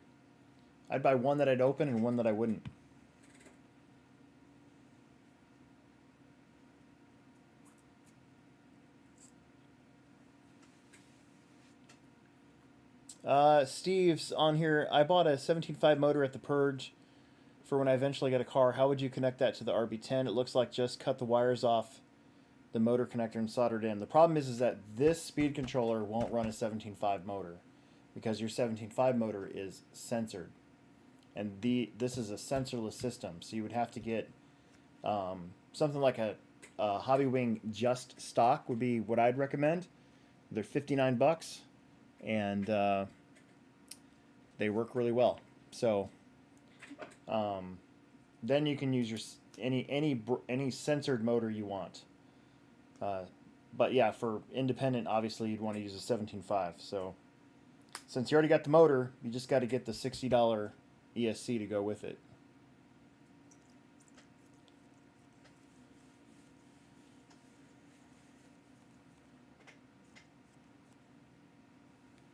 I'd buy one that I'd open and one that I wouldn't. Steve's on here. I bought a 17.5 motor at the Purge for when I eventually get a car. How would you connect that to the RB10? It looks like just cut the wires off the motor connector and solder it in. The problem is that this speed controller won't run a 17.5 motor because your 17.5 motor is censored. And this is a sensorless system, so you would have to get something like a Hobby Wing Just Stock would be what I'd recommend. They're $59, and they work really well. So then you can use your any censored motor you want. But yeah, for independent, obviously you'd want to use a 17.5. So since you already got the motor, you just got to get the $60 ESC to go with it.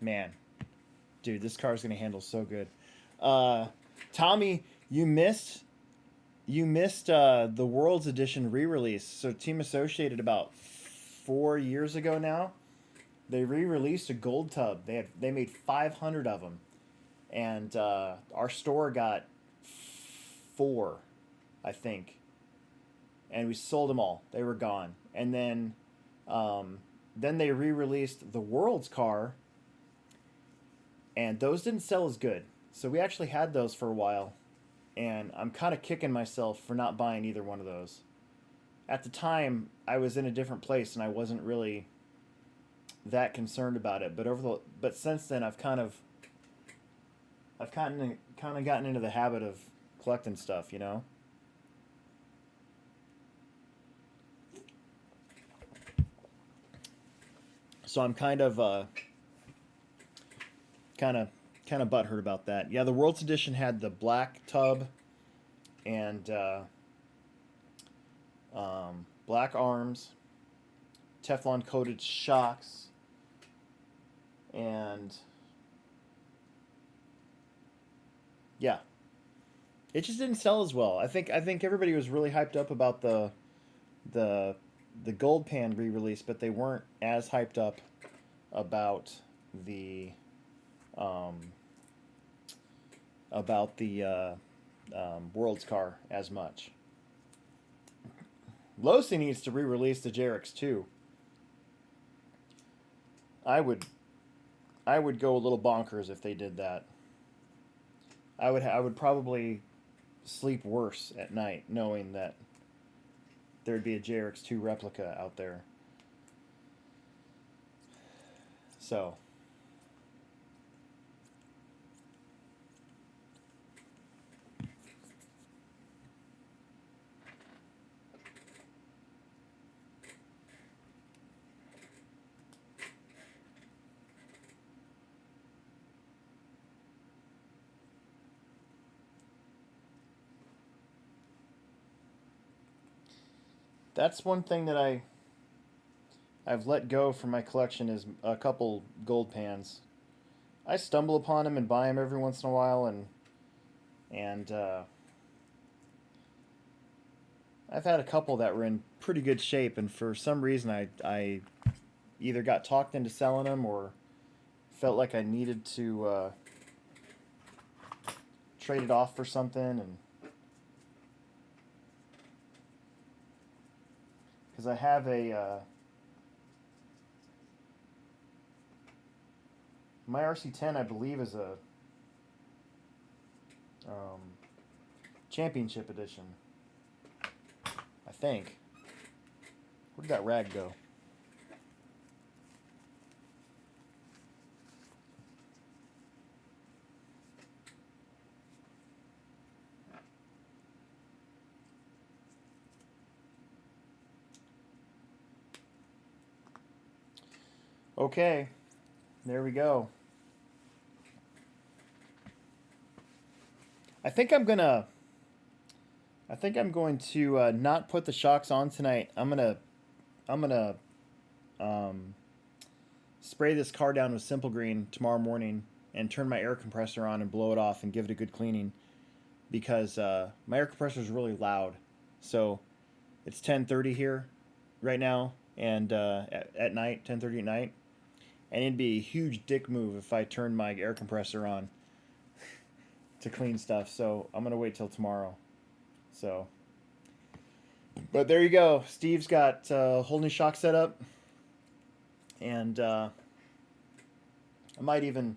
Man, dude, this car is going to handle so good. Tommy, you missed the World's Edition re-release. So Team Associated about 4 years ago now, they re-released a gold tub. They made 500 of them, and our store got 4, I think, and we sold them all. They were gone, and then they re-released the World's car, and those didn't sell as good. So we actually had those for a while, and I'm kind of kicking myself for not buying either one of those. At the time, I was in a different place, and I wasn't really that concerned about it. But since then, I've kind of gotten into the habit of collecting stuff, you know. So I'm kind of butthurt about that. Yeah, the World's Edition had the black tub and black arms, Teflon coated shocks, and yeah, it just didn't sell as well. I think everybody was really hyped up about the Gold Pan re-release, but they weren't as hyped up about the World's car as much. Losi needs to re-release the JRX 2. I would go a little bonkers if they did that. I would probably sleep worse at night knowing that there'd be a JRX 2 replica out there. So that's one thing that I've let go from my collection is a couple gold pans. I stumble upon them and buy them every once in a while, and I've had a couple that were in pretty good shape, and for some reason I either got talked into selling them or felt like I needed to trade it off for something, and because I have a my RC10, I believe, is a championship edition. I think. Where did that rag go? Okay, there we go. I think I'm gonna I think I'm going to not put the shocks on tonight. I'm gonna spray this car down with Simple Green tomorrow morning and turn my air compressor on and blow it off and give it a good cleaning, because my air compressor is really loud. So it's 10:30 here right now, and at night, 10:30 at night, and it'd be a huge dick move if I turned my air compressor on to clean stuff. So I'm gonna wait till tomorrow. So, but there you go. Steve's got a whole new shock setup, and I might even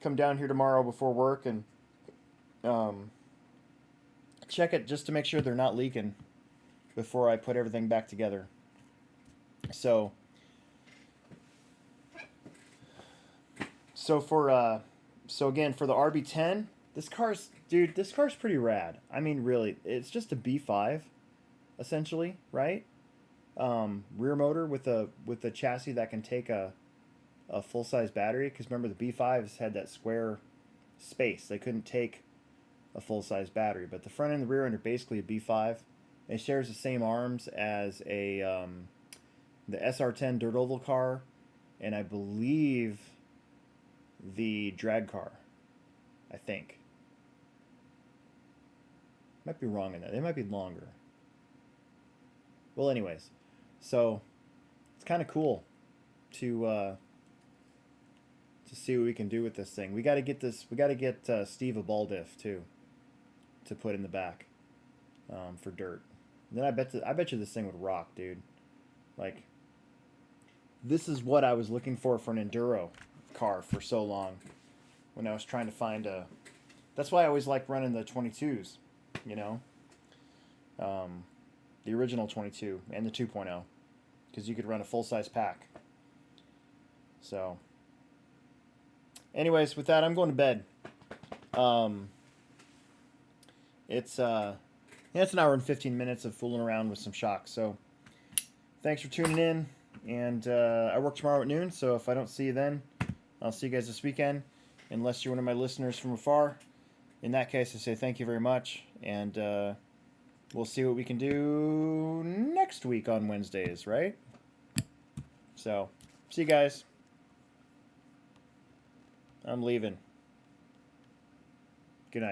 come down here tomorrow before work and um, check it just to make sure they're not leaking before I put everything back together. So, so again, for the RB10, this car's pretty rad. I mean, really, it's just a B5, essentially, right? Rear motor with a chassis that can take a full size battery. Because remember, the B5s had that square space; they couldn't take a full size battery. But the front end and the rear end are basically a B5. It shares the same arms as the SR10 dirt oval car, and I believe the drag car. I think. Might be wrong in that. They might be longer. Well, anyways, so it's kind of cool to see what we can do with this thing. We got to get this. We got to get Steve a ball diff too, to put in the back for dirt. Then I bet you this thing would rock, dude. Like, this is what I was looking for an enduro car for so long, when I was trying to find a. That's why I always like running the 22s, you know, the original 22 and the 2.0, because you could run a full size pack. So, anyways, with that, I'm going to bed. It's it's an hour and 15 minutes of fooling around with some shocks. So, thanks for tuning in. And I work tomorrow at noon, so if I don't see you then, I'll see you guys this weekend. Unless you're one of my listeners from afar. In that case, I say thank you very much. And we'll see what we can do next week on Wednesdays, right? So, see you guys. I'm leaving.